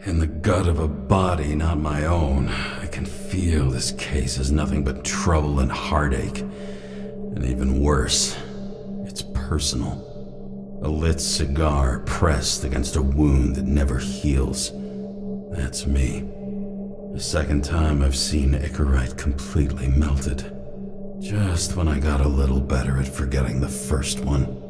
In the gut of a body not my own, I can feel this case is nothing but trouble and heartache. And even worse, it's personal. A lit cigar pressed against a wound that never heals. That's me. The second time I've seen Icarite completely melted. Just when I got a little better at forgetting the first one.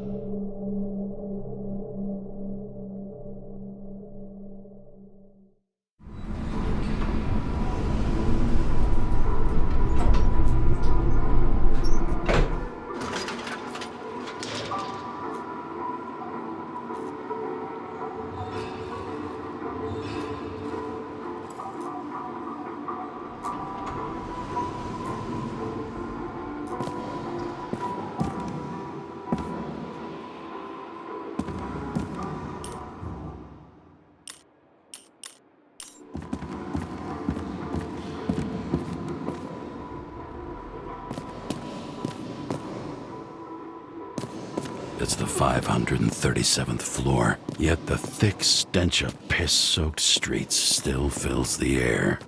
It's the 537th floor, yet the thick stench of piss-soaked streets still fills the air.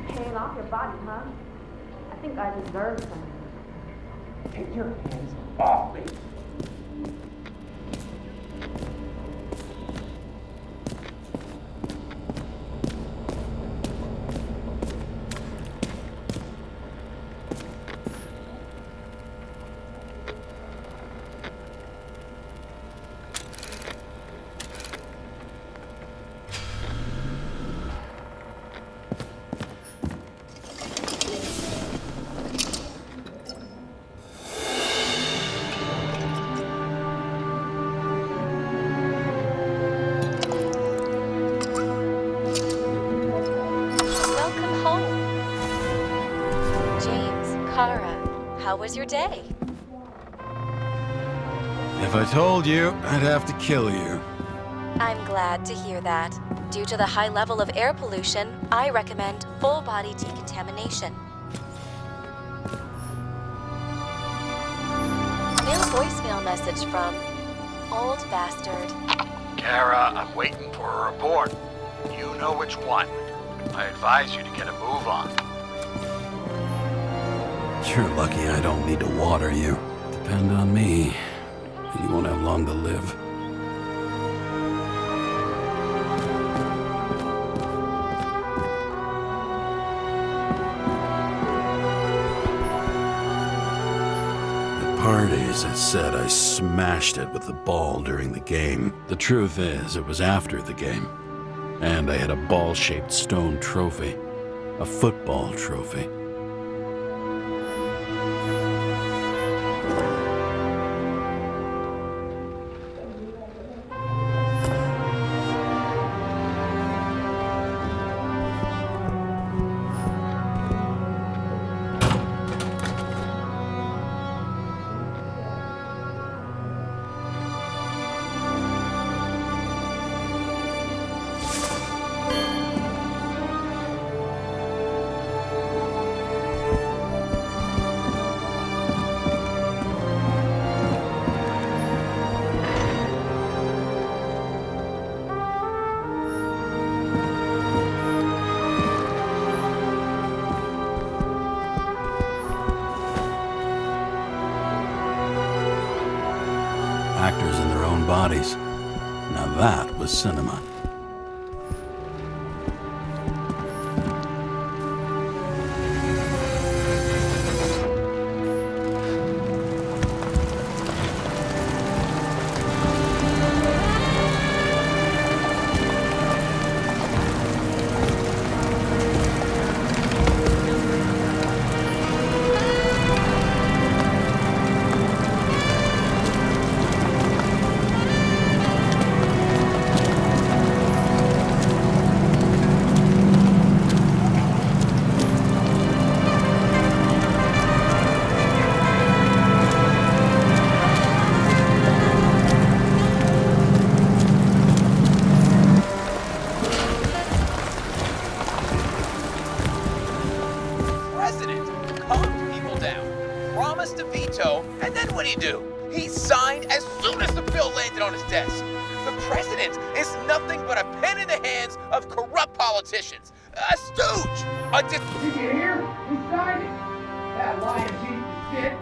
Paying off your body, huh? I think I deserve something. Take your hands off me. How was your day? If I told you, I'd have to kill you. I'm glad to hear that. Due to the high level of air pollution, I recommend full-body decontamination. New voicemail message from Old Bastard. Kara, I'm waiting for a report. You know which one. I advise you to get a move on. You're lucky I don't need to water you. Depend on me. You won't have long to live. At parties, it said I smashed it with the ball during the game. The truth is, it was after the game. And I had a ball-shaped stone trophy. A football trophy. bodies. Now that was cinema. And then what'd he do? He signed as soon as the bill landed on his desk. The president is nothing but a pen in the hands of corrupt politicians. A stooge! Did you hear? He signed it. That lying piece of shit.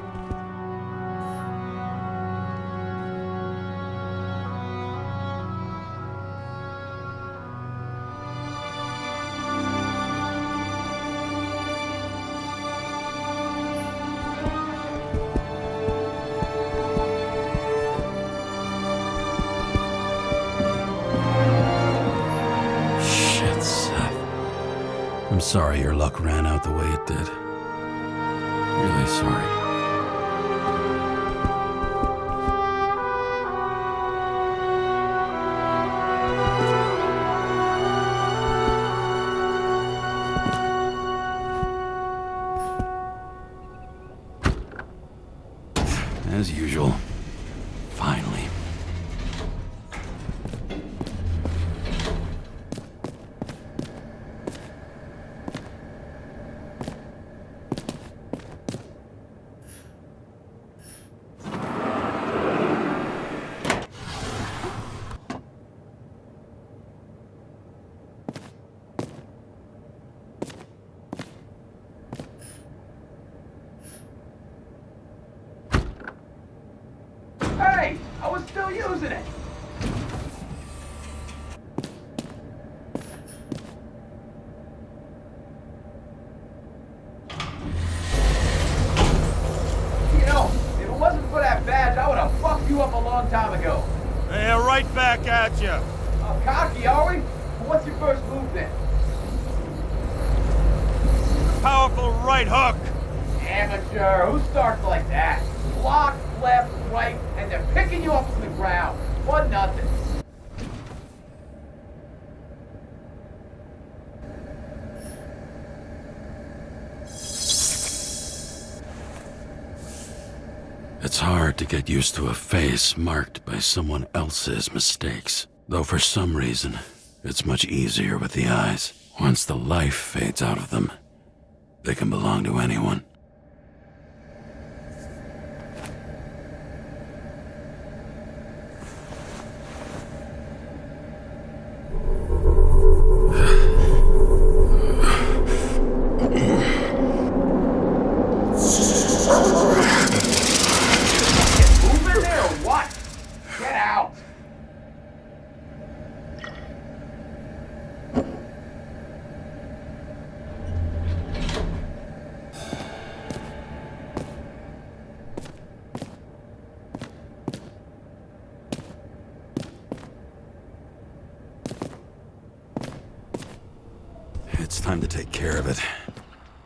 I'm sorry your luck ran out the way it did. Really sorry. As usual. Finally. Hey, I was still using it. You know, if it wasn't for that badge, I would have fucked you up a long time ago. Yeah, right back at you. Cocky, are we? What's your first move then? Powerful right hook. Amateur, who starts like that? Block, left, right, and they're picking you up from the ground. 1-0. It's hard to get used to a face marked by someone else's mistakes. Though for some reason, it's much easier with the eyes. Once the life fades out of them, they can belong to anyone. It's time to take care of it.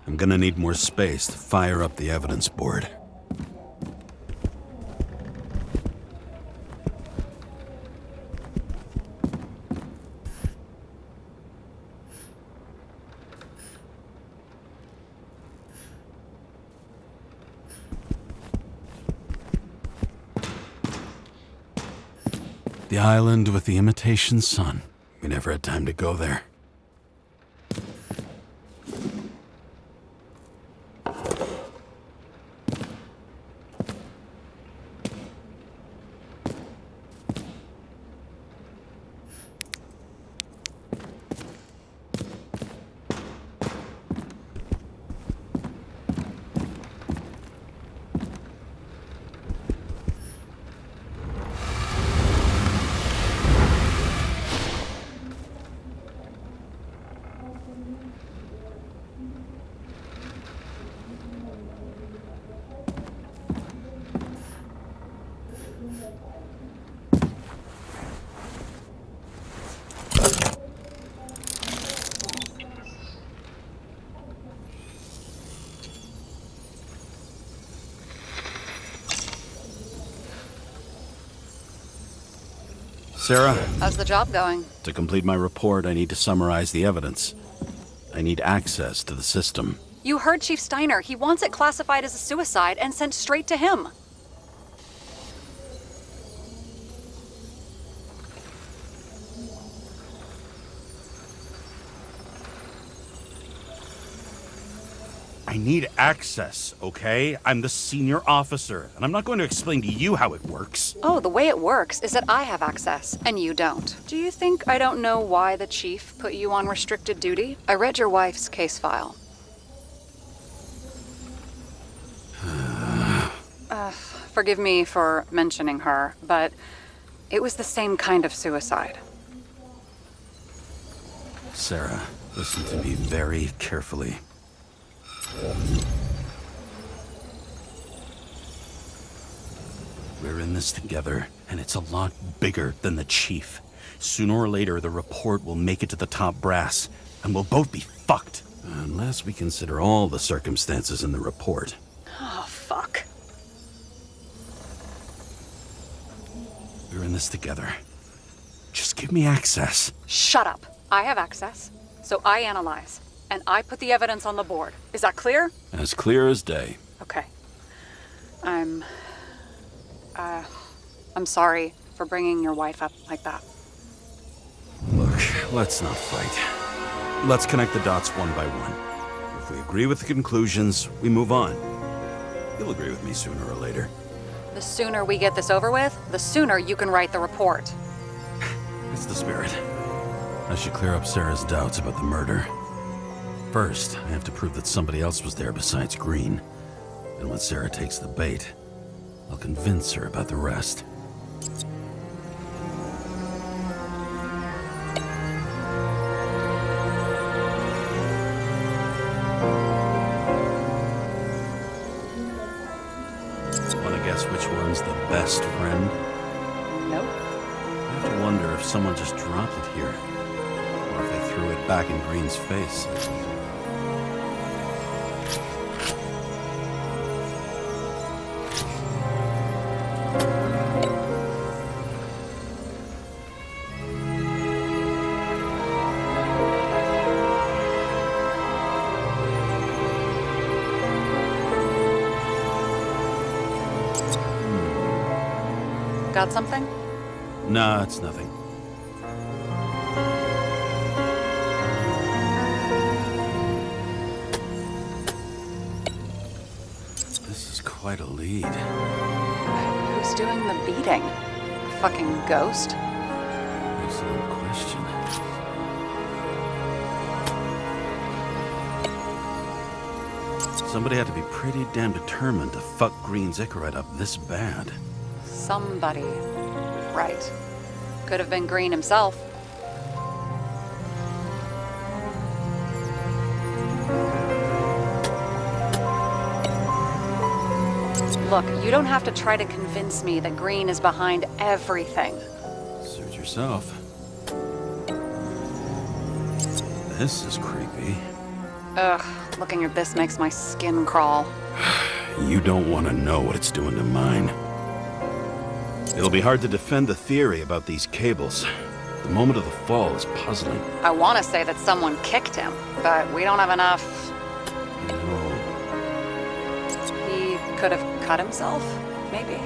I'm gonna need more space to fire up the evidence board. The island with the imitation sun. We never had time to go there. Sarah, How's the job going? to complete my report, I need to summarize the evidence. I need access to the system. You heard Chief Steiner. He wants it classified as a suicide and sent straight to him. I need access, okay? I'm the senior officer, and I'm not going to explain to you how it works. Oh, the way it works is that I have access, and you don't. Do you think I don't know why the chief put you on restricted duty? I read your wife's case file. Forgive me for mentioning her, but it was the same kind of suicide. Sarah, listen to me very carefully. We're in this together, and it's a lot bigger than the chief. Sooner or later, the report will make it to the top brass, and we'll both be fucked. Unless we consider all the circumstances in the report. Oh, fuck. We're in this together. Just give me access. Shut up. I have access, so I analyze, and I put the evidence on the board. Is that clear? As clear as day. Okay. I'm sorry for bringing your wife up like that. Look, let's not fight. Let's connect the dots one by one. If we agree with the conclusions, we move on. You'll agree with me sooner or later. The sooner we get this over with, the sooner you can write the report. It's the spirit. I should clear up Sarah's doubts about the murder. First, I have to prove that somebody else was there besides Green. And when Sarah takes the bait, I'll convince her about the rest. Want to guess which one's the best friend? Nope. I have to wonder if someone just dropped it here. Or if they threw it back in Green's face. Got something? Nah, it's nothing. This is quite a lead. Who's doing the beating? A fucking ghost? Excellent question. Somebody had to be pretty damn determined to fuck Green's Icarite up this bad. Somebody. Right. Could have been Green himself. Look, you don't have to try to convince me that Green is behind everything. Suit yourself. This is creepy. Ugh, looking at this makes my skin crawl. You don't want to know what it's doing to mine. It'll be hard to defend the theory about these cables. The moment of the fall is puzzling. I want to say that someone kicked him, but we don't have enough. No. He could have cut himself, maybe.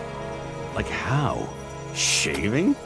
Like how? Shaving?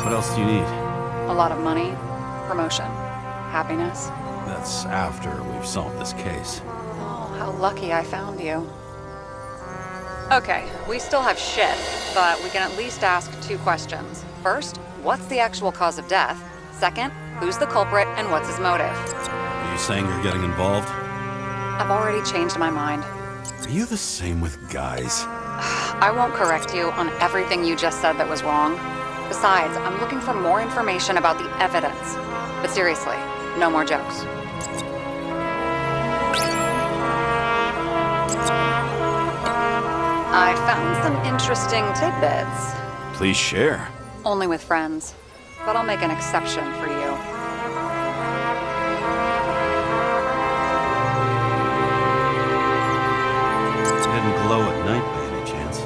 What else do you need? A lot of money, promotion, happiness. That's after we've solved this case. Oh, how lucky I found you. Okay, we still have shit, but we can at least ask 2 questions. First, what's the actual cause of death? Second, who's the culprit and what's his motive? Are you saying you're getting involved? I've already changed my mind. Are you the same with guys? I won't correct you on everything you just said that was wrong. Besides, I'm looking for more information about the evidence. But seriously, no more jokes. I found some interesting tidbits. Please share. Only with friends. But I'll make an exception for you. He didn't glow at night by any chance.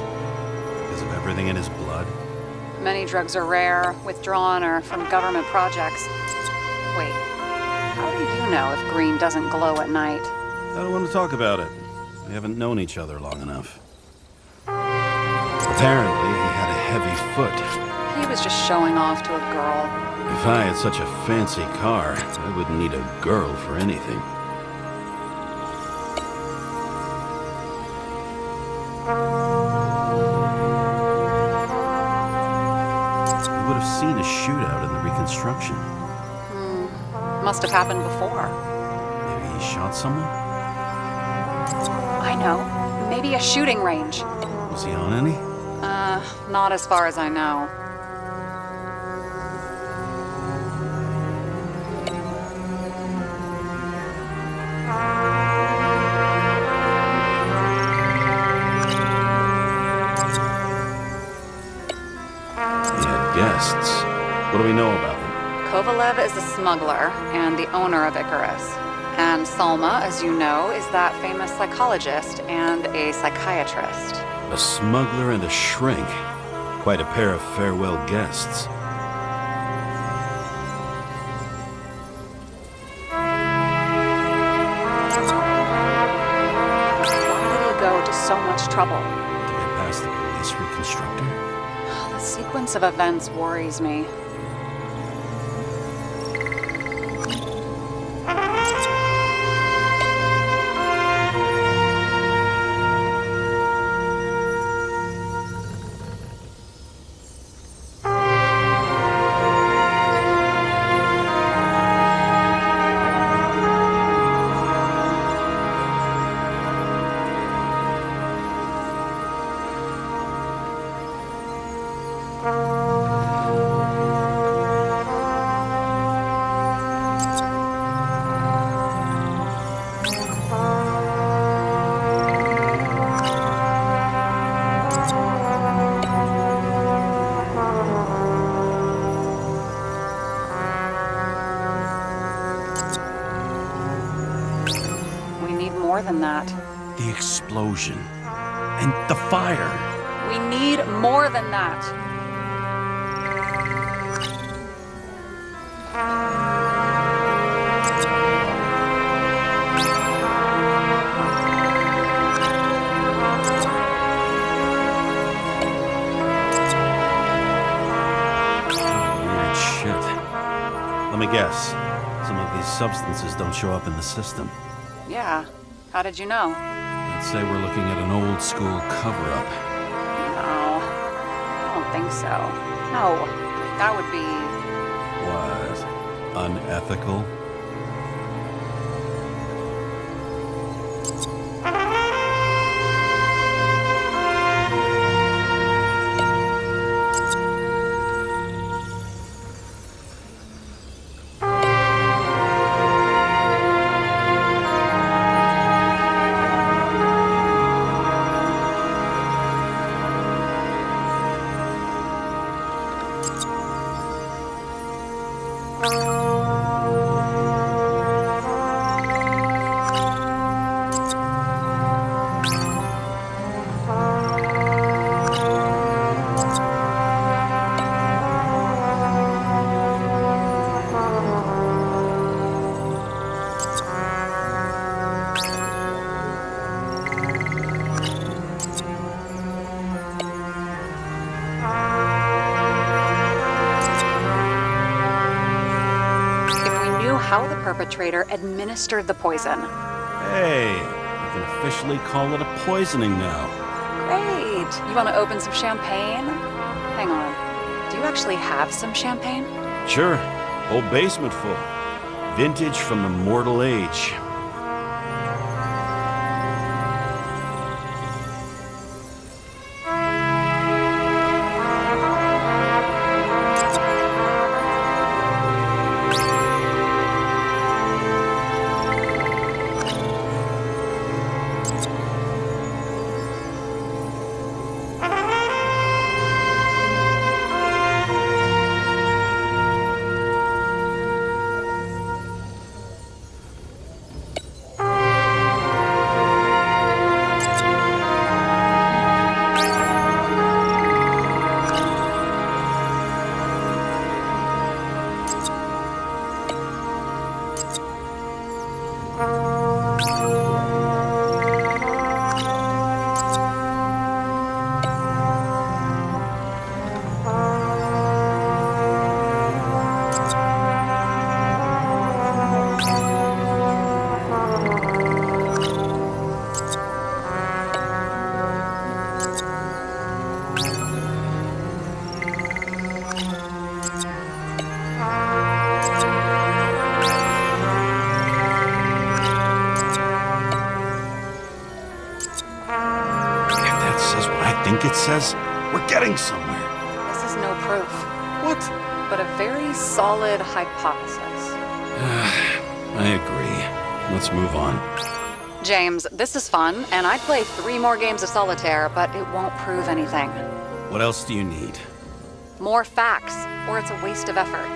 Because of everything in his blood. Many drugs are rare, withdrawn, or from government projects. Wait, how do you know if green doesn't glow at night? I don't want to talk about it. We haven't known each other long enough. Apparently, he had a heavy foot. He was just showing off to a girl. If I had such a fancy car, I wouldn't need a girl for anything. You would have seen a shootout in the reconstruction. Must have happened before. Maybe he shot someone? I know. Maybe a shooting range. Was he on any? Not as far as I know. He had guests. What do we know about them? Kovalev is a smuggler and the owner of Icarus. And Salma, as you know, is that famous psychologist and a psychiatrist. A smuggler and a shrink. Quite a pair of farewell guests. Why did he go to so much trouble? To get past the police reconstructor? The sequence of events worries me. We need more than that. The explosion. And the fire. We need more than that. Weird shit. Let me guess. Some of these substances don't show up in the system. Yeah. How did you know? I'd say we're looking at an old school cover-up. No. I don't think so. No. That would be What? Unethical? How the perpetrator administered the poison. Hey, we can officially call it a poisoning now. Great! You want to open some champagne? Hang on. Do you actually have some champagne? Sure, whole basement full. Vintage from the mortal age. It says we're getting somewhere. This is no proof. What? But a very solid hypothesis. I agree. Let's move on. James, this is fun, and I'd play 3 more games of solitaire, but it won't prove anything. What else do you need? More facts, or it's a waste of effort.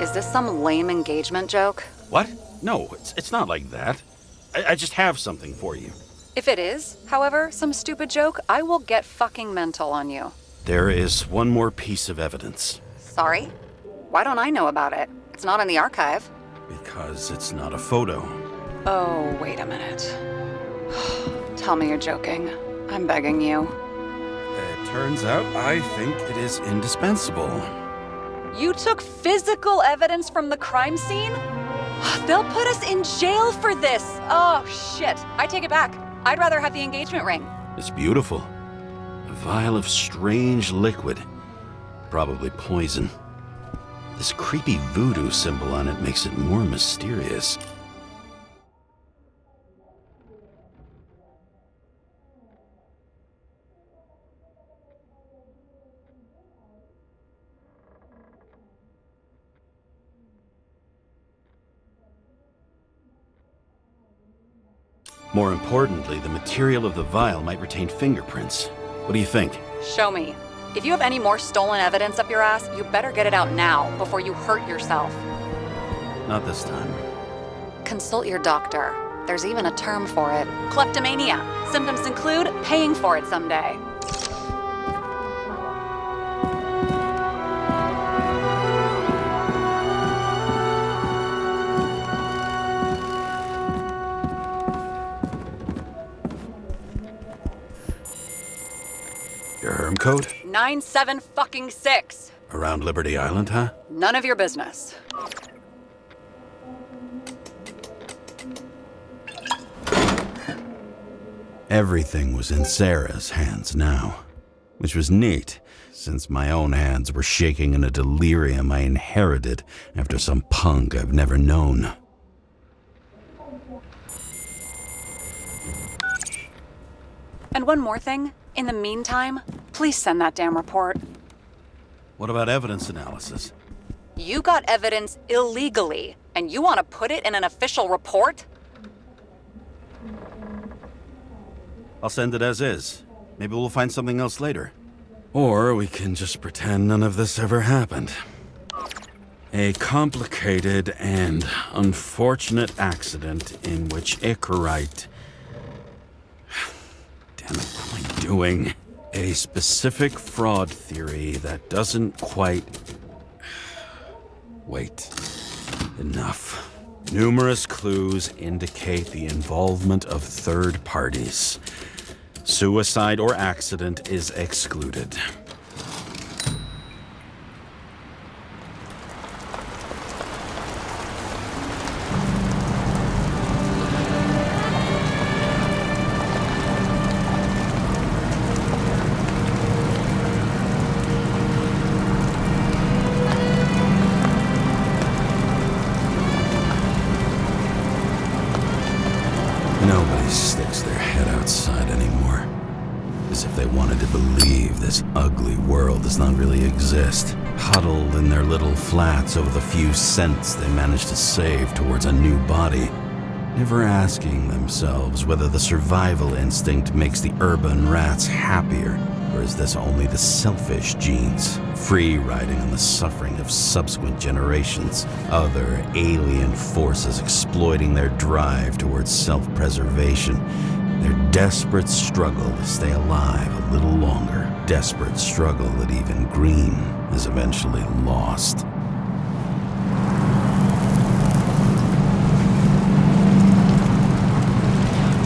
Is this some lame engagement joke? What? No, it's not like that. I just have something for you. If it is, however, some stupid joke, I will get fucking mental on you. There is one more piece of evidence. Sorry? Why don't I know about it? It's not in the archive. Because it's not a photo. Oh, wait a minute. Tell me you're joking. I'm begging you. It turns out I think it is indispensable. You took physical evidence from the crime scene? They'll put us in jail for this! Oh, shit. I take it back. I'd rather have the engagement ring. It's beautiful. A vial of strange liquid. Probably poison. This creepy voodoo symbol on it makes it more mysterious. More importantly, the material of the vial might retain fingerprints. What do you think? Show me. If you have any more stolen evidence up your ass, you better get it out now before you hurt yourself. Not this time. Consult your doctor. There's even a term for it. Kleptomania. Symptoms include paying for it someday. Your Herm code? 97-fucking-6. Around Liberty Island, huh? None of your business. Everything was in Sarah's hands now, which was neat, since my own hands were shaking in a delirium I inherited after some punk I've never known. And one more thing. In the meantime, please send that damn report. What about evidence analysis? You got evidence illegally, and you want to put it in an official report? I'll send it as is. Maybe we'll find something else later. Or we can just pretend none of this ever happened. A complicated and unfortunate accident in which Icarite... Damn it, what am I doing? A specific fraud theory that doesn't quite... Wait. Enough. Numerous clues indicate the involvement of third parties. Suicide or accident is excluded. Nobody sticks their head outside anymore. As if they wanted to believe this ugly world does not really exist. Huddled in their little flats over the few cents they managed to save towards a new body. Never asking themselves whether the survival instinct makes the urban rats happier, or is this only the selfish genes, free riding on the suffering of subsequent generations, other alien forces exploiting their drive towards self-preservation, their desperate struggle to stay alive a little longer, desperate struggle that even Green is eventually lost.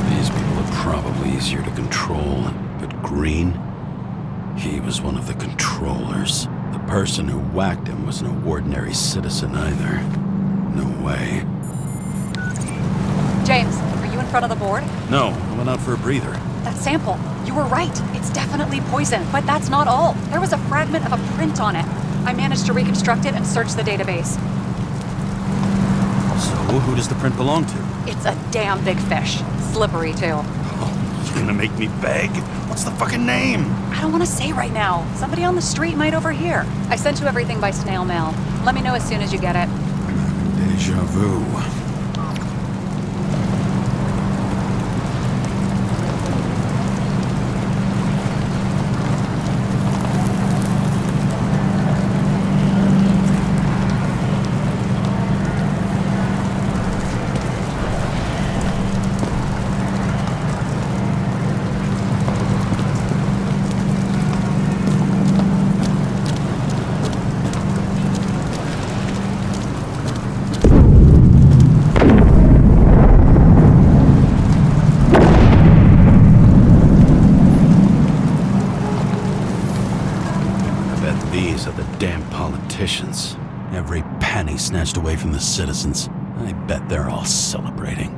These people are probably easier to control, but Green? He was one of the controllers. The person who whacked him was no ordinary citizen either. No way. James, are you in front of the board? No, I went out for a breather. That sample. You were right. It's definitely poison, but that's not all. There was a fragment of a print on it. I managed to reconstruct it and search the database. So, who does the print belong to? It's a damn big fish. Slippery, too. Oh, you're gonna make me beg? What's the fucking name? I don't want to say right now. Somebody on the street might overhear. I sent you everything by snail mail. Let me know as soon as you get it. Deja vu. These are the damn politicians. Every penny snatched away from the citizens. I bet they're all celebrating.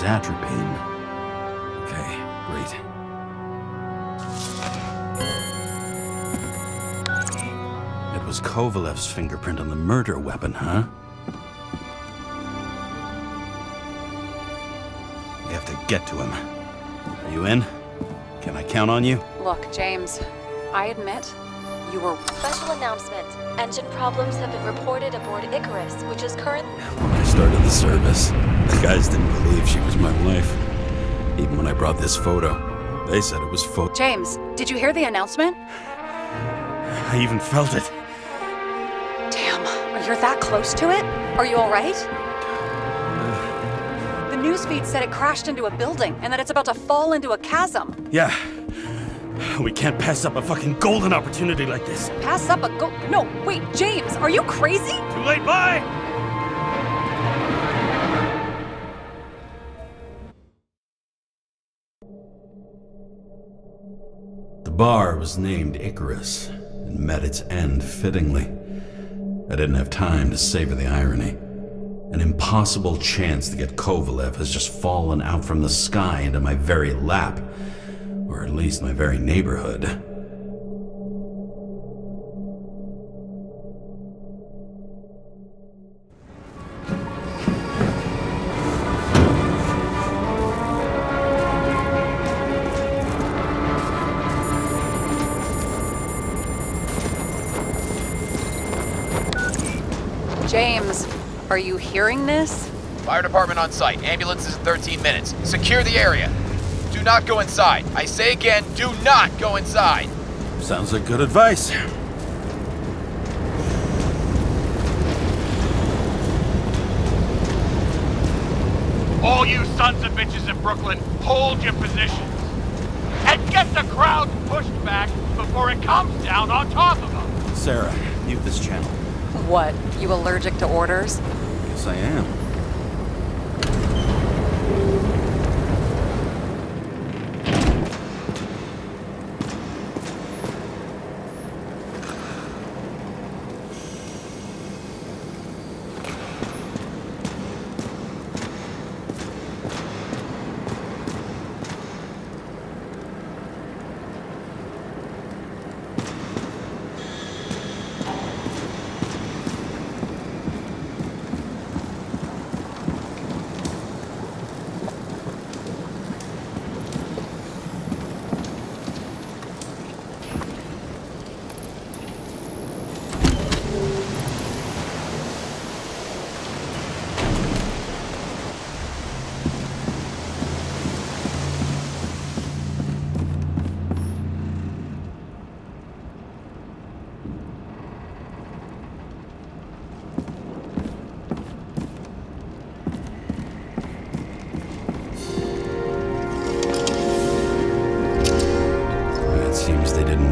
Atropine. Okay, great. It was Kovalev's fingerprint on the murder weapon, huh? have to get to him. Are you in? Can I count on you? Look, James, I admit, you were... Special announcement. Engine problems have been reported aboard Icarus, which is currently... When I started the service, the guys didn't believe she was my wife. Even when I brought this photo, they said it was James, did you hear the announcement? I even felt it. Damn, you're that close to it? Are you alright? The newsfeed said it crashed into a building and that it's about to fall into a chasm. Yeah. We can't pass up a fucking golden opportunity like this. Pass up a No, wait, James, are you crazy? Too late, bye! The bar was named Icarus and met its end fittingly. I didn't have time to savor the irony. An impossible chance to get Kovalev has just fallen out from the sky into my very lap, or at least my very neighborhood. James, are you hearing this? Fire department on site. Ambulances in 13 minutes. Secure the area. Do not go inside. I say again, do not go inside. Sounds like good advice. All you sons of bitches in Brooklyn, hold your positions. And get the crowd pushed back before it comes down on top of them. Sarah, mute this channel. What, you allergic to orders? Yes, I am.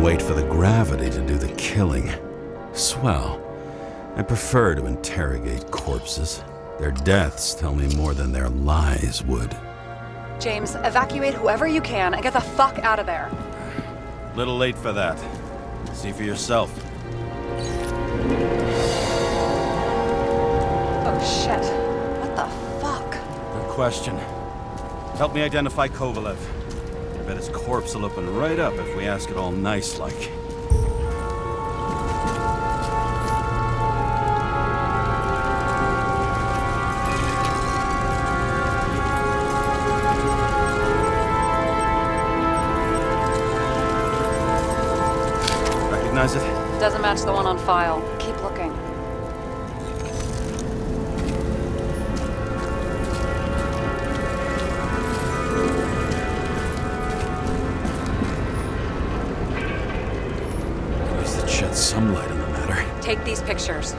Wait for the gravity to do the killing. Swell. I prefer to interrogate corpses. Their deaths tell me more than their lies would. James, evacuate whoever you can and get the fuck out of there. Little late for that. See for yourself. Oh shit. What the fuck? Good question. Help me identify Kovalev. I bet his corpse will open right up if we ask it all nice-like. Recognize it? Doesn't match the one on file. Keep looking. Shed some light on the matter. Take these pictures.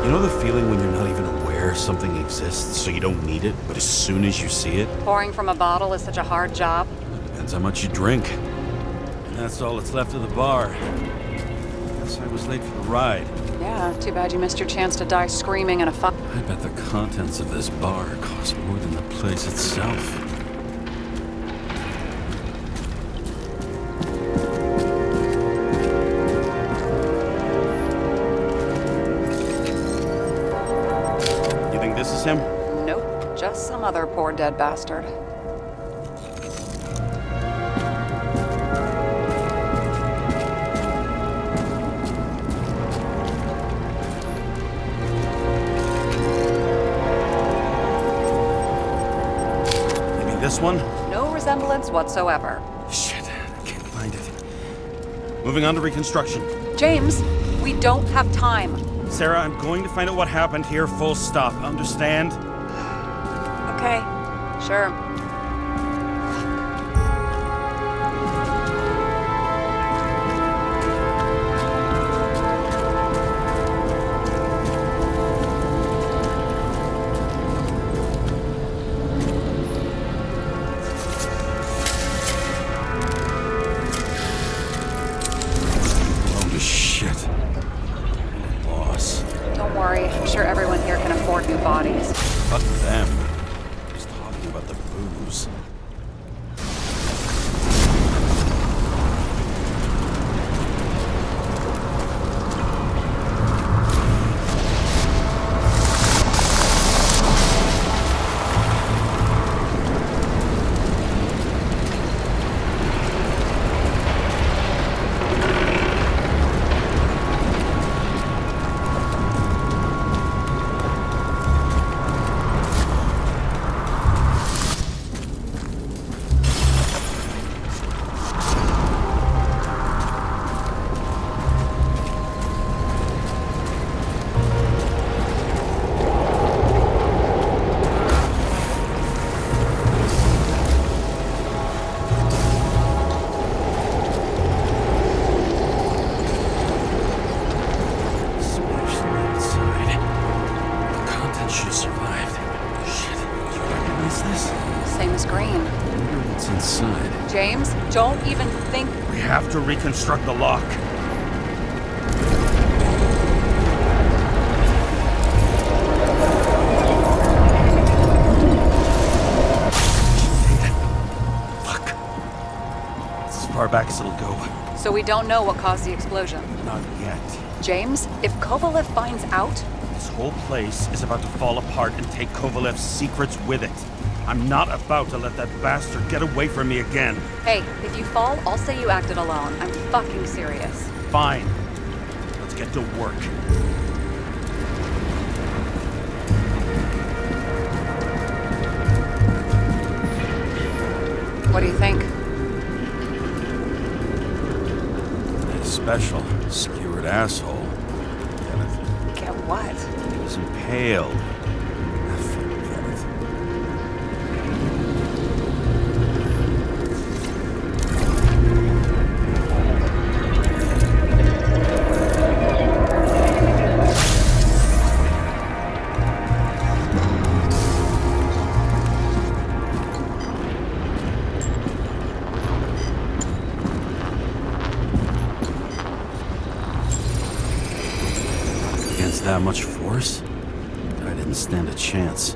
You know the feeling when you're not even aware something exists, so you don't need it, but as soon as you see it? Pouring from a bottle is such a hard job. Depends how much you drink. And that's all that's left of the bar. Guess I was late for the ride. Yeah, too bad you missed your chance to die screaming in a fire. I bet the contents of this bar cost more than the place itself. You think this is him? Nope, just some other poor dead bastard. this one? No resemblance whatsoever. Shit, I can't find it. Moving on to reconstruction. James, we don't have time. Sarah, I'm going to find out what happened here, full stop. Understand? Okay, sure. Holy shit. Loss. Don't worry, I'm sure everyone here can afford new bodies. Fuck them. Just talking about the booze. Smashed on the outside. The contents should have survived. Shit, do you recognize this? Same as green. I wonder what's inside. James, don't even think. We have to reconstruct the lock. Fuck. It's as far back as it'll go. So we don't know what caused the explosion. Not yet. James, if Kovalev finds out, This whole place is about to fall apart and take Kovalev's secrets with it. I'm not about to let that bastard get away from me again. hey, if you fall, I'll say you acted alone. I'm fucking serious. Fine. Let's get to work. What do you think? Nice special. Skewered asshole. Kenneth. Get what? He was impaled. Forget it. Against that much force? I didn't stand a chance.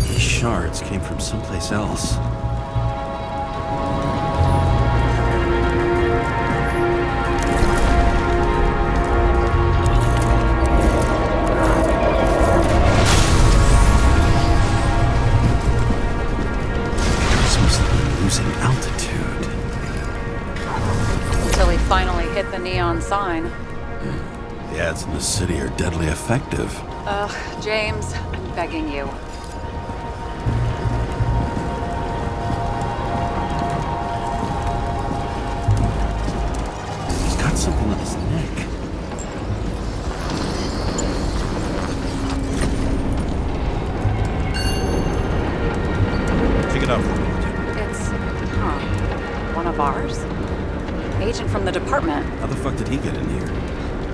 These shards came from someplace else. This must have been losing altitude. Until he finally hit the neon sign. The ads in the city are deadly effective. Ugh, James, I'm begging you. He's got something on his neck. Take it out for me. It's, one of ours? Agent from the department. How the fuck did he get in here?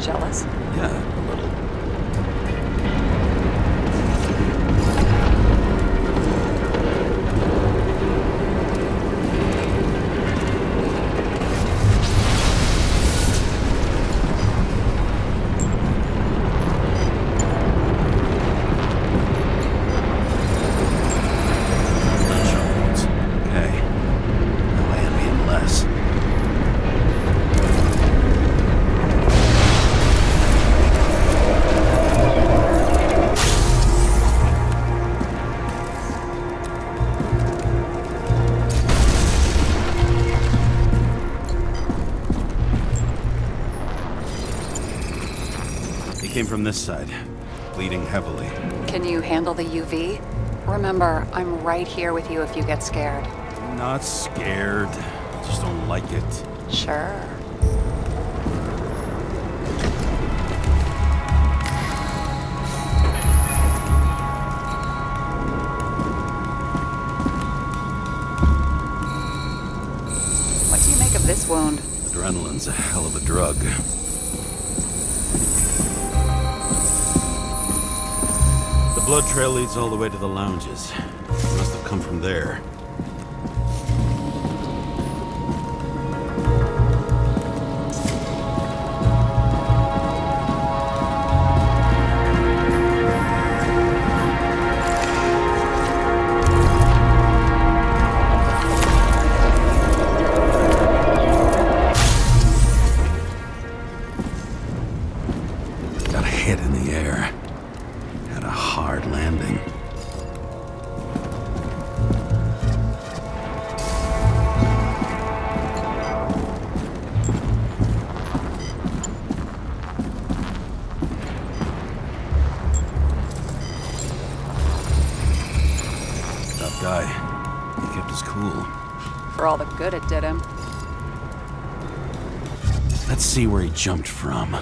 Jealous? Yeah, a little. from this side, bleeding heavily. Can you handle the UV? Remember, I'm right here with you if you get scared. Not scared. Just don't like it. Sure. What do you make of this wound? Adrenaline's a hell of a drug. The blood trail leads all the way to the lounges. It must have come from there. Got a hit in the air. Had a hard landing. Tough guy. He kept his cool. For all the good it did him. Let's see where he jumped from.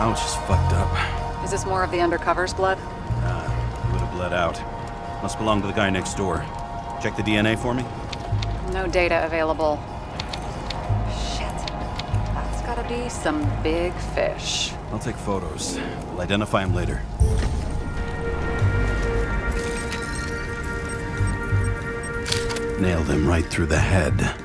Couch is fucked up. Is this more of the undercover's blood? He would have bled out. Must belong to the guy next door. Check the DNA for me? No data available. Shit. That's gotta be some big fish. I'll take photos. We'll identify him later. Nailed him right through the head.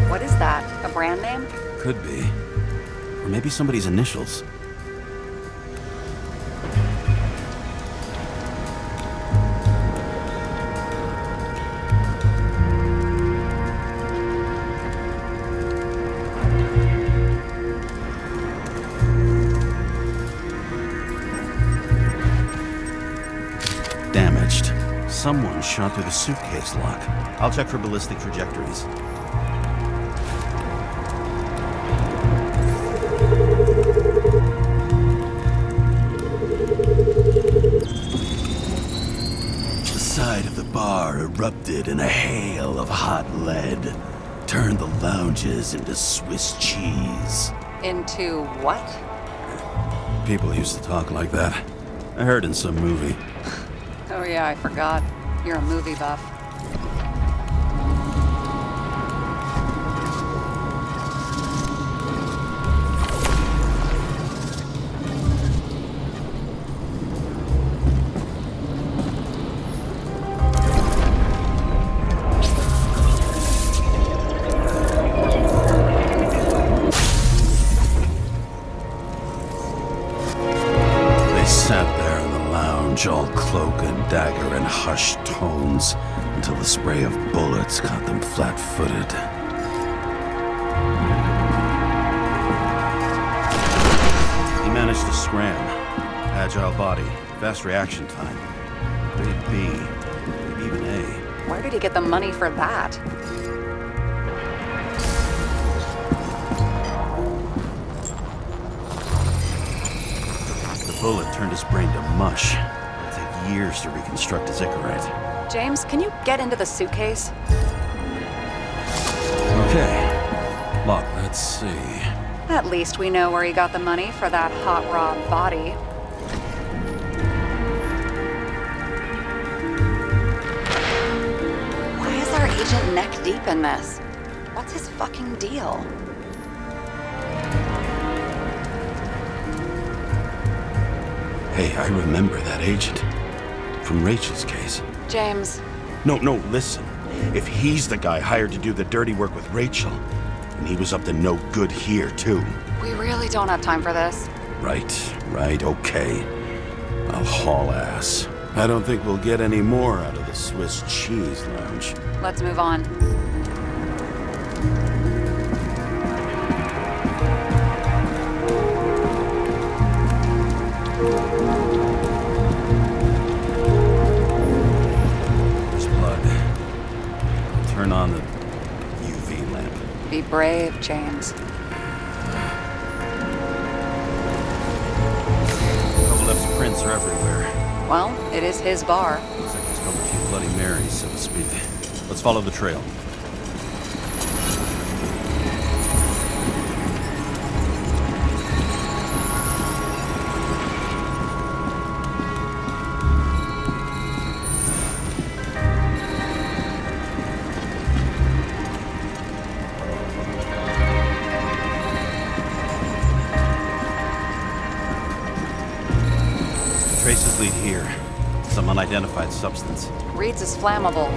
What is that? A brand name? Could be. Or maybe somebody's initials. Damaged. Someone shot through the suitcase lock. I'll check for ballistic trajectories. The side of the bar erupted in a hail of hot lead. Turned the lounges into Swiss cheese. Into what? People used to talk like that. I heard in some movie. Oh yeah, I forgot. You're a movie buff. All cloak and dagger and hushed tones until the spray of bullets caught them flat-footed. He managed to scram. Agile body, fast reaction time. Grade B, maybe even A. Where did he get the money for that? The bullet turned his brain to mush. Years to reconstruct his Icarite. James, can you get into the suitcase? Okay. Look, let's see. At least we know where he got the money for that hot rod body. Why is our agent neck deep in this? What's his fucking deal? Hey, I remember that agent. From Rachel's case. James, No, listen. If he's the guy hired to do the dirty work with Rachel, and he was up to no good here, too. we really don't have time for this. Right, okay. I'll haul ass. I don't think we'll get any more out of the Swiss Cheese Lounge. Let's move on. There's blood. I'll turn on the UV lamp. Be brave, James. Kovalev's prints are everywhere. Well, it is his bar. Looks like he's spilled a few Bloody Marys, so to speak. Let's follow the trail. Traces lead here. Some unidentified substance. Reeds is flammable.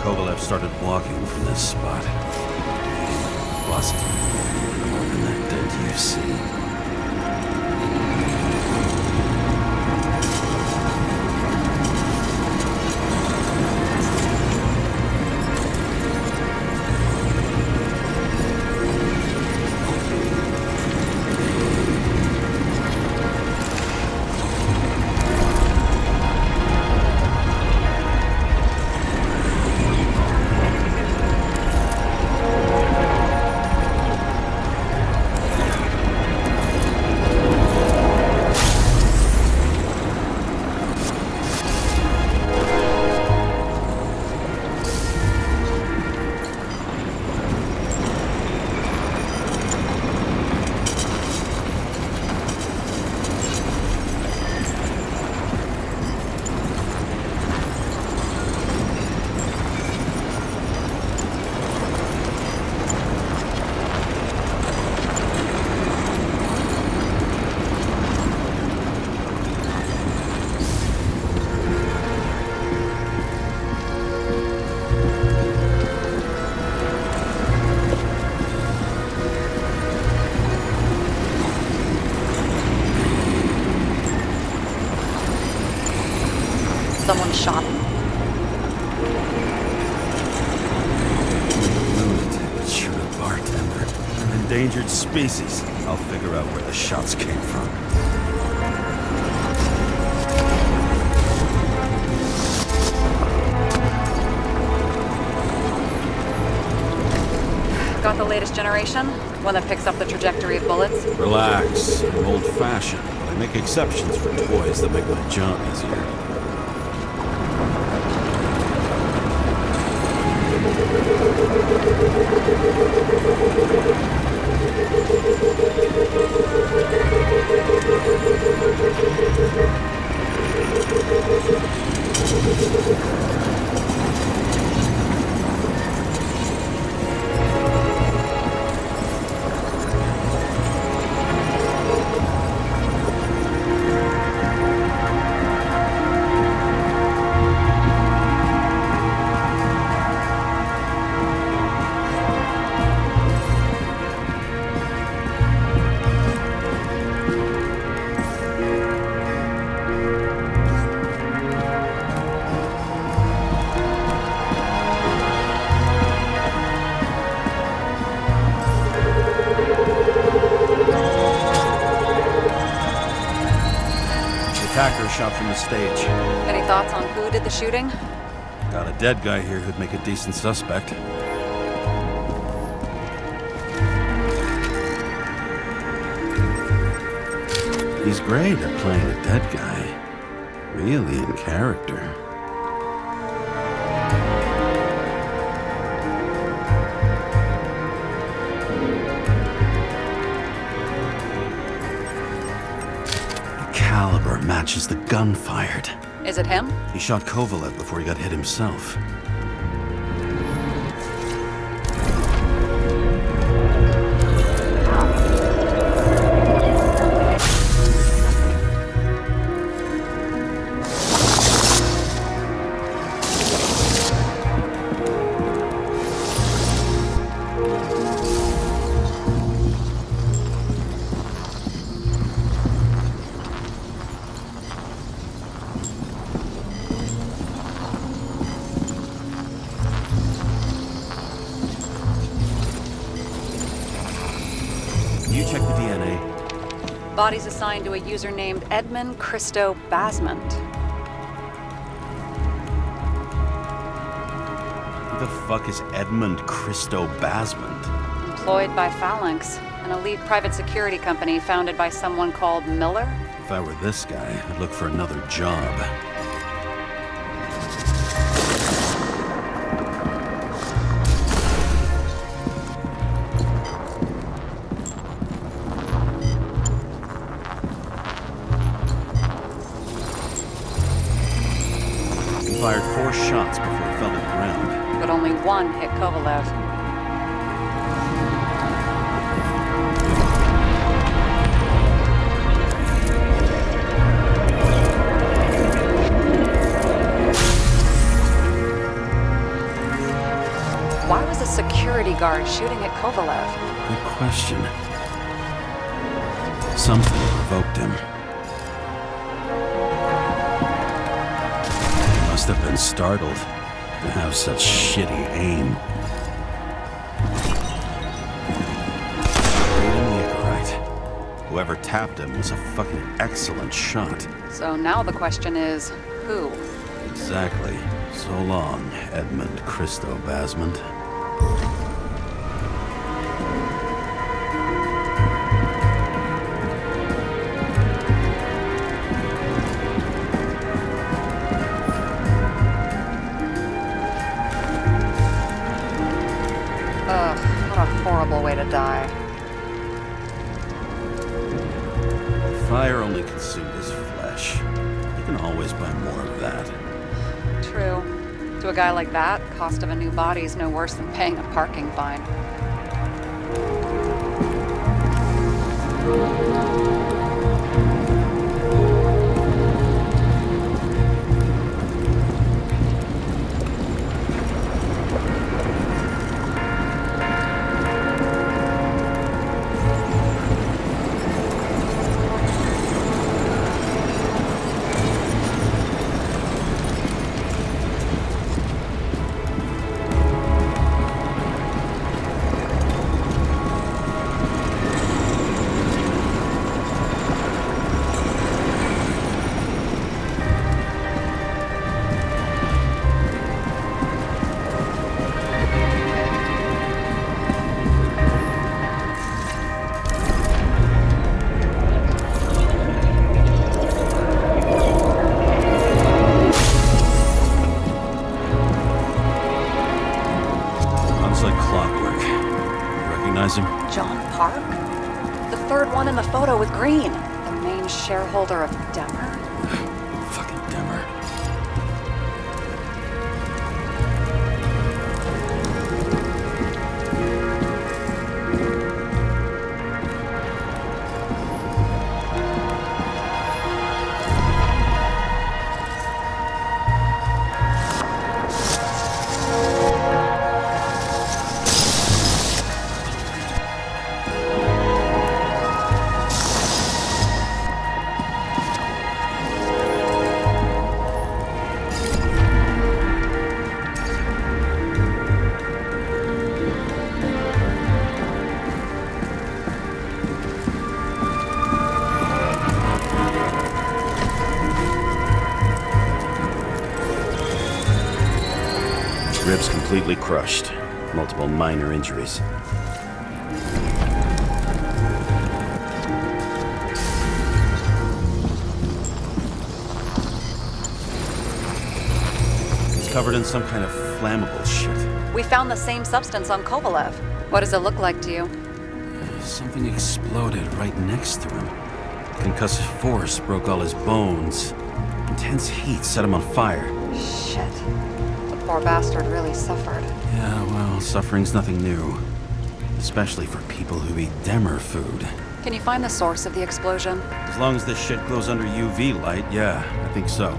Kovalev started walking from this spot. Bust. More than that dead UFC. Someone shot him. Lunatic would shoot a bartender. An endangered species. I'll figure out where the shots came from. Got the latest generation? One that picks up the trajectory of bullets? Relax. I'm old-fashioned, but I make exceptions for toys that make my job easier. Attacker shot from the stage. Any thoughts on who did the shooting? Got a dead guy here who'd make a decent suspect. He's great at playing a dead guy. Really in character. The caliber matches the gun fired. Is it him? He shot Kovalev before he got hit himself. Body's assigned to a user named Edmund Christo Basment. Who the fuck is Edmund Christo Basment? Employed by Phalanx, an elite private security company founded by someone called Miller. If I were this guy, I'd look for another job. He fired 4 shots before he fell to the ground. But only one hit Kovalev. Why was a security guard shooting at Kovalev? Good question. Something provoked him. He must have been startled to have such shitty aim. Right. Whoever tapped him was a fucking excellent shot. So now the question is, who? Exactly. So long, Edmund Christo Basment. Ugh, what a horrible way to die. Fire only consumed his flesh. You can always buy more of that. True. To a guy like that, cost of a new body is no worse than paying a parking fine. Like clockwork. You recognize him? John Park? The third one in the photo with Green. The main shareholder of Demmer? Fucking Demmer. Ribs completely crushed. Multiple minor injuries. He's covered in some kind of flammable shit. We found the same substance on Kovalev. What does it look like to you? Something exploded right next to him. Concussive force broke all his bones. Intense heat set him on fire. Shit. The poor bastard really suffered. Yeah, well, suffering's nothing new. Especially for people who eat Demmer food. Can you find the source of the explosion? As long as this shit glows under UV light, yeah, I think so.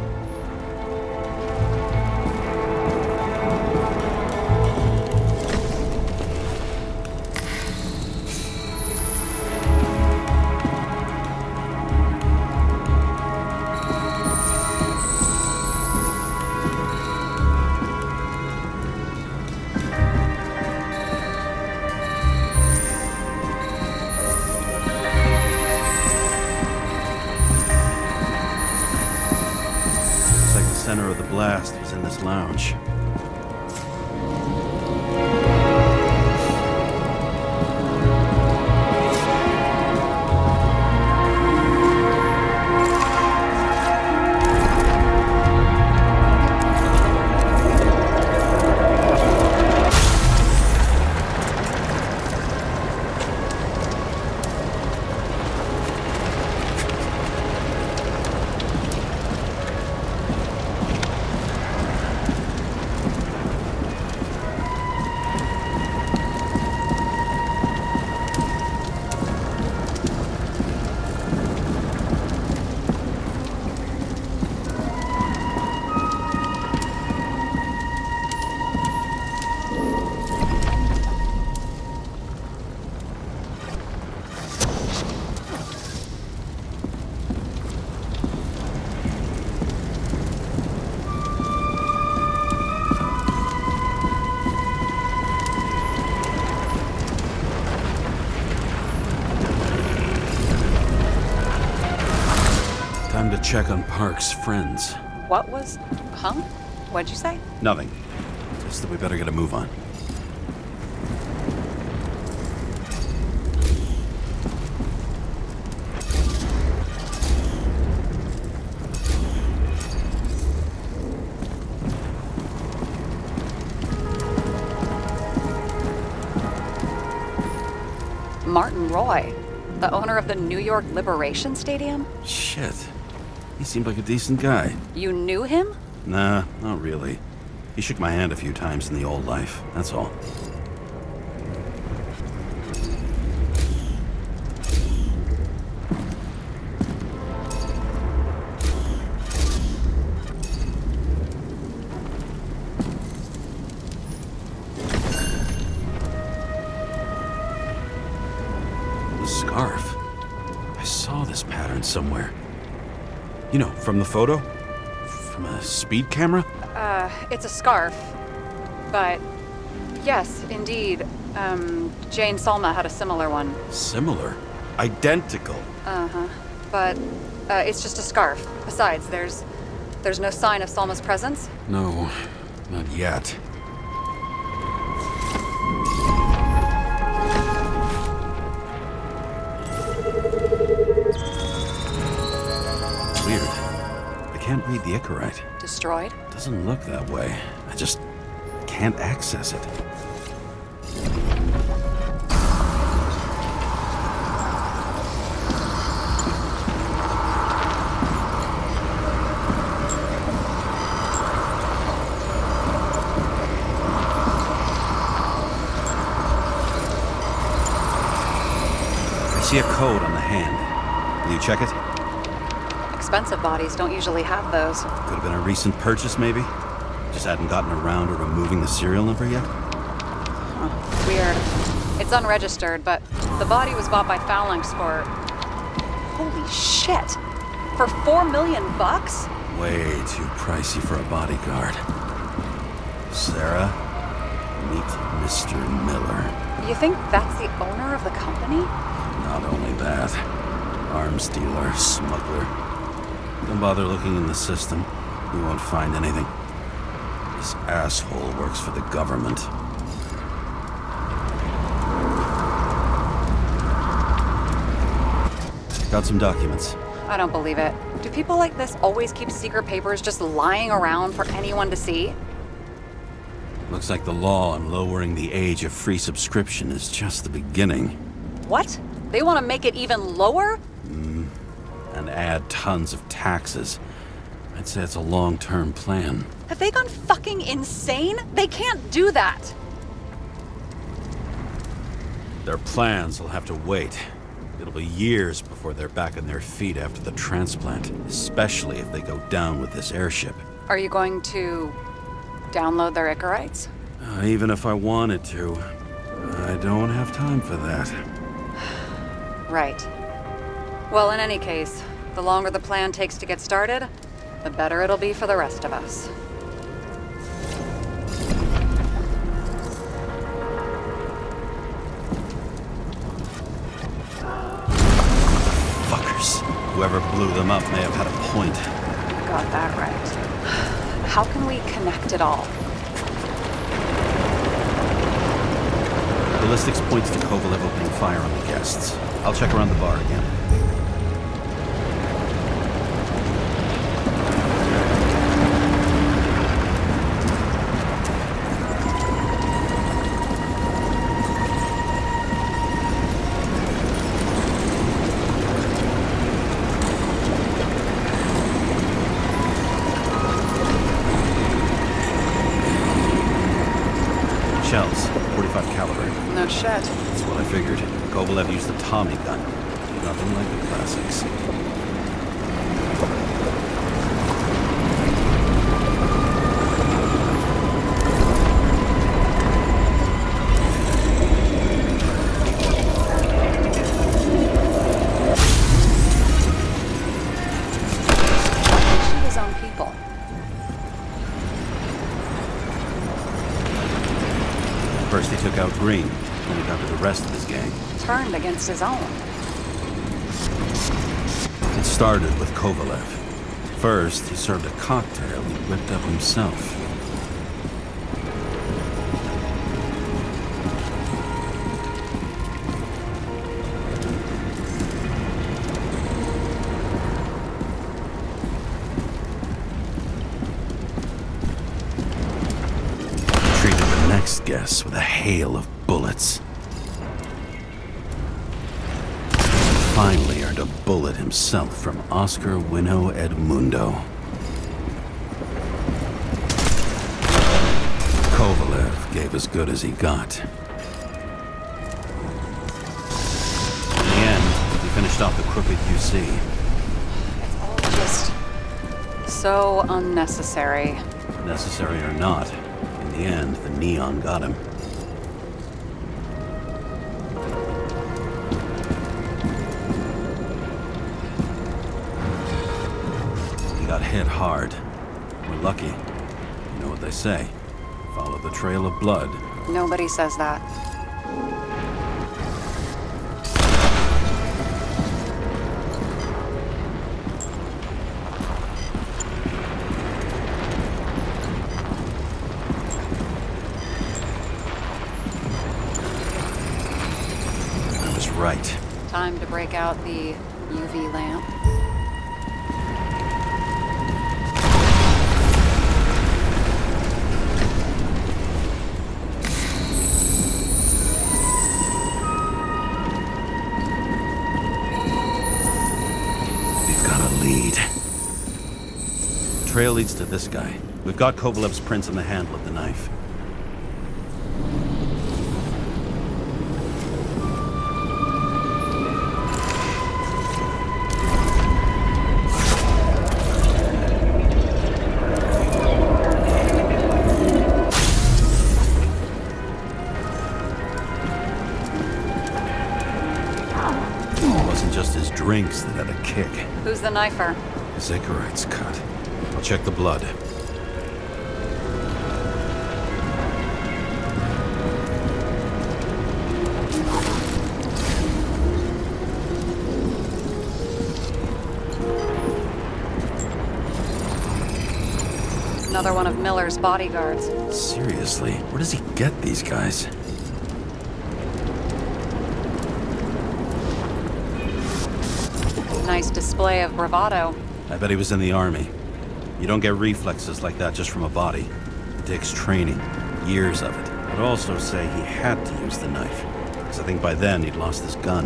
center of the blast was in this lounge. Time to check on Park's friends. What was... Huh? What'd you say? Nothing. Just that we better get a move on. Martin Roy, the owner of the New York Liberation Stadium? Shit. He seemed like a decent guy. You knew him? Nah, not really. He shook my hand a few times in the old life, that's all. The scarf. I saw this pattern somewhere. You know, from the photo? From a speed camera? It's a scarf. But, yes, indeed. Jane Salma had a similar one. Similar? Identical? Uh-huh. But, it's just a scarf. Besides, there's no sign of Salma's presence. No, not yet. Weird. I can't read the Icarite. Destroyed? Doesn't look that way. I just can't access it. I see a code on the hand. Will you check it? Expensive bodies don't usually have those. Could have been a recent purchase, maybe? Just hadn't gotten around to removing the serial number yet? Huh. Weird. It's unregistered, but the body was bought by Phalanx for... Holy shit! For $4 million bucks? Way too pricey for a bodyguard. Sarah, meet Mr. Miller. You think that's the owner of the company? Not only that, arms dealer, smuggler. Don't bother looking in the system. You won't find anything. This asshole works for the government. Got some documents. I don't believe it. Do people like this always keep secret papers just lying around for anyone to see? Looks like the law on lowering the age of free subscription is just the beginning. What? They want to make it even lower? And add tons of taxes. I'd say it's a long-term plan. Have they gone fucking insane? They can't do that! Their plans will have to wait. It'll be years before they're back on their feet after the transplant, especially if they go down with this airship. Are you going to download their Icarites? Even if I wanted to, I don't have time for that. Right. Well, in any case, the longer the plan takes to get started, the better it'll be for the rest of us. Fuckers. Whoever blew them up may have had a point. Got that right. How can we connect it all? Ballistics points to Kovalev opening fire on the guests. I'll check around the bar again. Shells, 45 caliber. No shit. That's what I figured. Kovalev used the Tommy gun. Nothing like the classics. Shoot his own people. First he took out Green, then he got to the rest of his gang. Turned against his own. It started with Kovalev. First, he served a cocktail he whipped up himself. Treated the next guest with a hail of bullets. Finally earned a bullet himself from Oscar Winnow Edmundo. Kovalev gave as good as he got. In the end, he finished off the crooked UC. It's all just so unnecessary. Necessary or not, in the end, the neon got him. Got hit hard. We're lucky. You know what they say. Follow the trail of blood. Nobody says that. I was right. Time to break out the UV lamp. Trail leads to this guy. We've got Kovalev's prints on the handle of the knife. It wasn't just his drinks that had a kick. Who's the knifer? Zakarite's cut. I'll check the blood. Another one of Miller's bodyguards. Seriously, where does he get these guys? Nice display of bravado. I bet he was in the army. You don't get reflexes like that just from a body. It takes training, years of it. I'd also say he had to use the knife, because I think by then he'd lost his gun.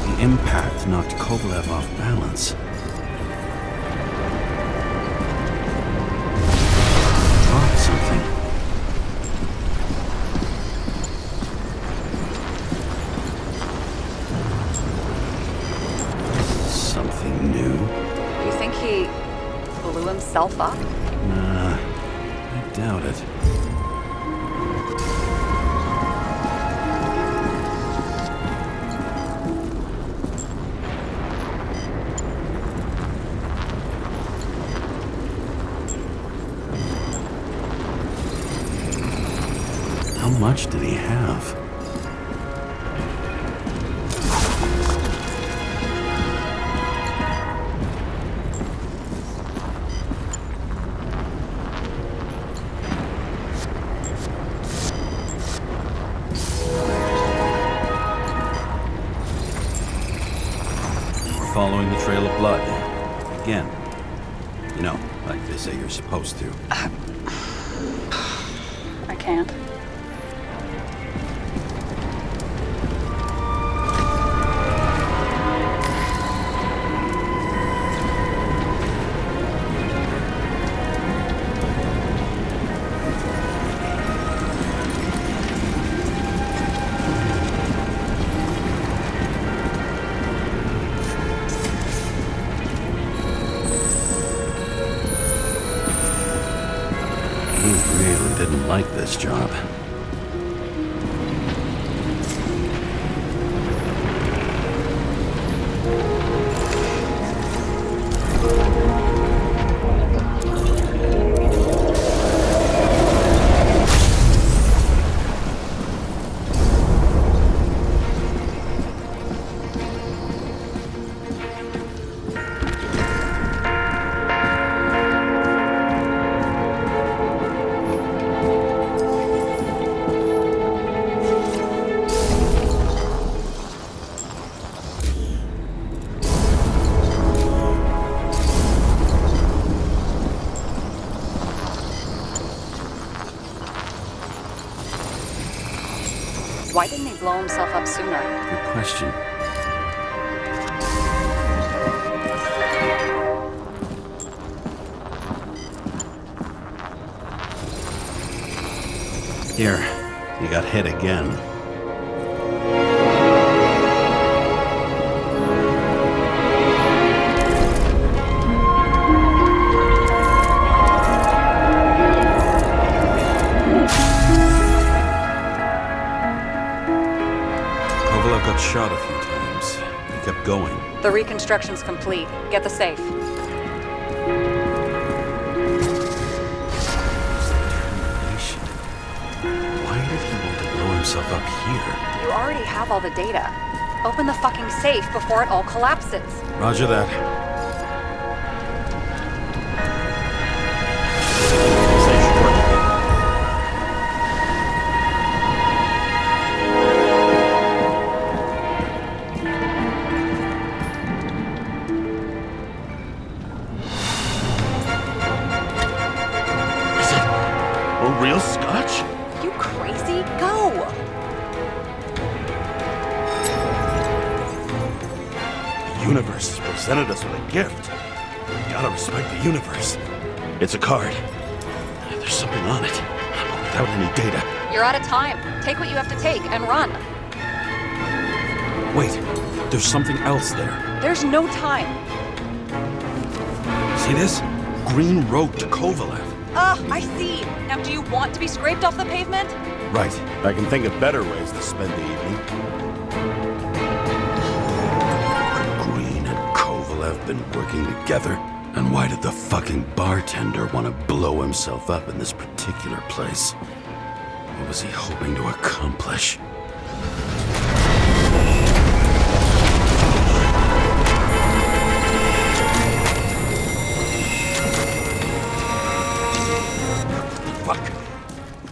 The impact knocked Kovalev off balance. Dropped something. Something new? You think he blew himself up? Nah, I doubt it. much did he have? We're following the trail of blood. Again. You know, like they say you're supposed to. I can't. He really didn't like this job. Why didn't he blow himself up sooner? Good question. Here, you got hit again. Kovalev got shot a few times. He kept going. The reconstruction's complete. Get the safe. Determination. Why did he want to blow himself up here? You already have all the data. Open the fucking safe before it all collapses. Roger that. Safe should work again. Is it a real scotch? You crazy? Go! The universe has presented us with a gift. We gotta respect the universe. It's a card. There's something on it, but without any data. You're out of time. Take what you have to take and run. Wait, there's something else there. There's no time. See this? Green Road to Kovalev. I see. Now do you want to be scraped off the pavement? Right. I can think of better ways to spend the evening. Green and Kovalev been working together. And why did the fucking bartender want to blow himself up in this particular place? What was he hoping to accomplish? Fuck.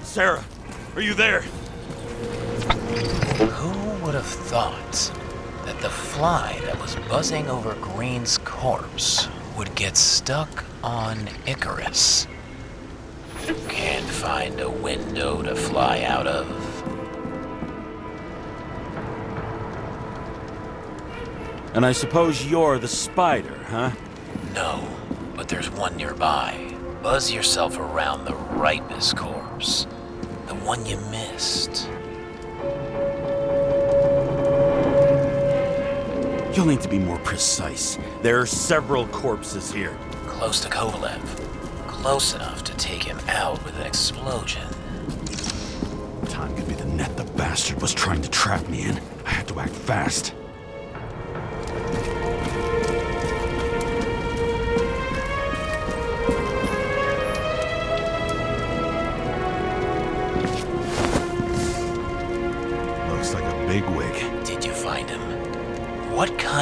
Sarah, are you there? Who would have thought that the fly that was buzzing over Green's corpse would get stuck on Icarus? Can't find a window to fly out of. And I suppose you're the spider, huh? No, but there's one nearby. Buzz yourself around the Ripus corpse. The one you missed. You'll need to be more precise. There are several corpses here. Close to Kovalev. Close enough to take him out with an explosion. Time could be the net the bastard was trying to trap me in. I had to act fast.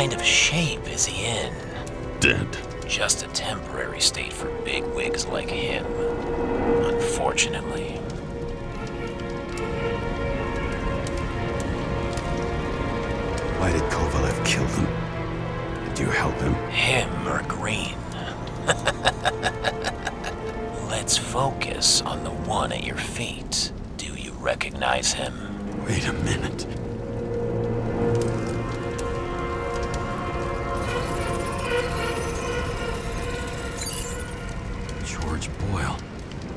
kind of shape is he in? Dead. Just a temporary state for bigwigs like him, unfortunately. Why did Kovalev kill them? Did you help him? Him or Green? Let's focus on the one at your feet. Do you recognize him? Wait a minute. George Boyle,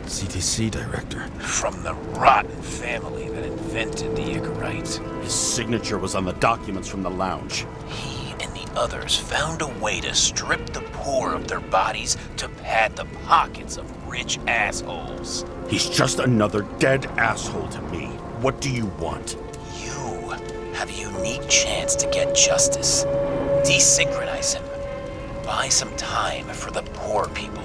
CTC director. From the rotten family that invented the Icarite. His signature was on the documents from the lounge. He and the others found a way to strip the poor of their bodies to pad the pockets of rich assholes. He's just another dead asshole to me. What do you want? You have a unique chance to get justice. Desynchronize him. Buy some time for the poor people.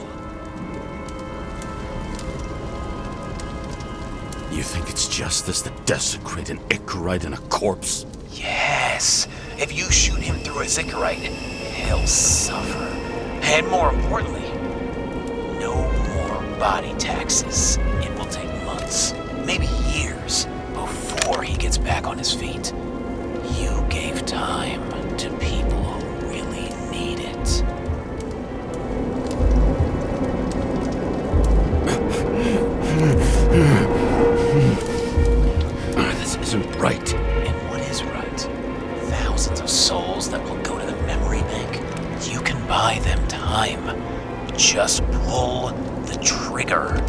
You think it's justice to desecrate an Icarite and a corpse? Yes. If you shoot him through a Icarite, he'll suffer. And more importantly, no more body taxes. It will take months, maybe years, before he gets back on his feet. You gave time to people who really need it. This isn't right. And what is right? Thousands of souls that will go to the memory bank. You can buy them time. Just pull the trigger.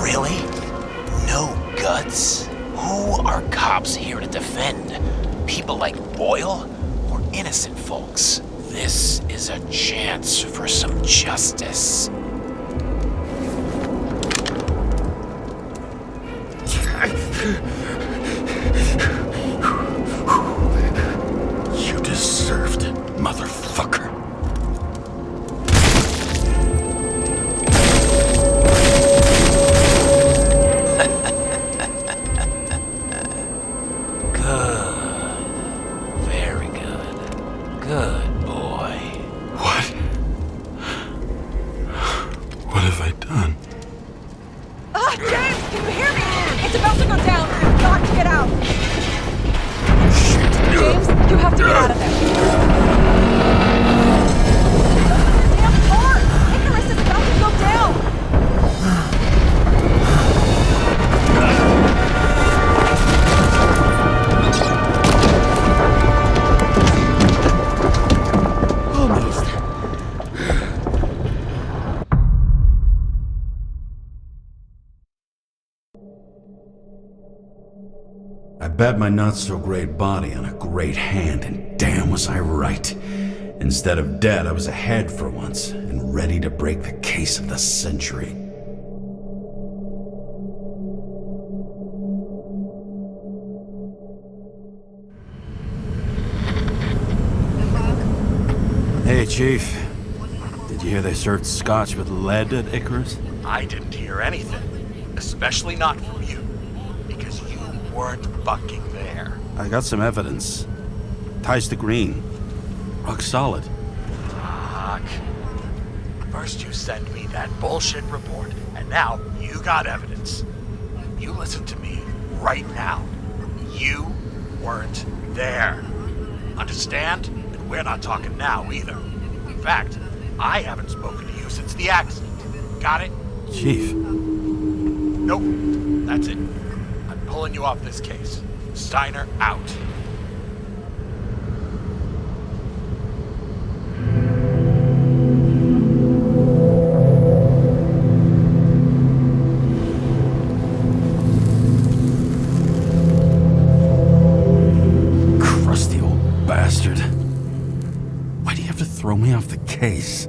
Really? No guts? Who are cops here to defend? People like Boyle or innocent folks? This is a chance for some justice. You deserved it, motherfucker. Good. Very good. Good boy. What? What have I done? Ah, James, can you hear me? It's about to go down. We've got to get out. James, you have to get out of there. Damn car! Icarus is about to go down. I bet my not-so-great body on a great hand, and damn was I right. Instead of dead, I was ahead for once, and ready to break the case of the century. Hey, Chief. Did you hear they served scotch with lead at Icarus? I didn't hear anything, especially not from you, because you weren't fucking there. I got some evidence. Ties to Green. Rock solid. Fuck. First you send me that bullshit report, and now you got evidence. You listen to me right now. You weren't there. Understand? And we're not talking now either. In fact, I haven't spoken to you since the accident. Got it? Chief. Nope. That's it. I'm pulling you off this case. Steiner out. Crusty old bastard. Why do you have to throw me off the case?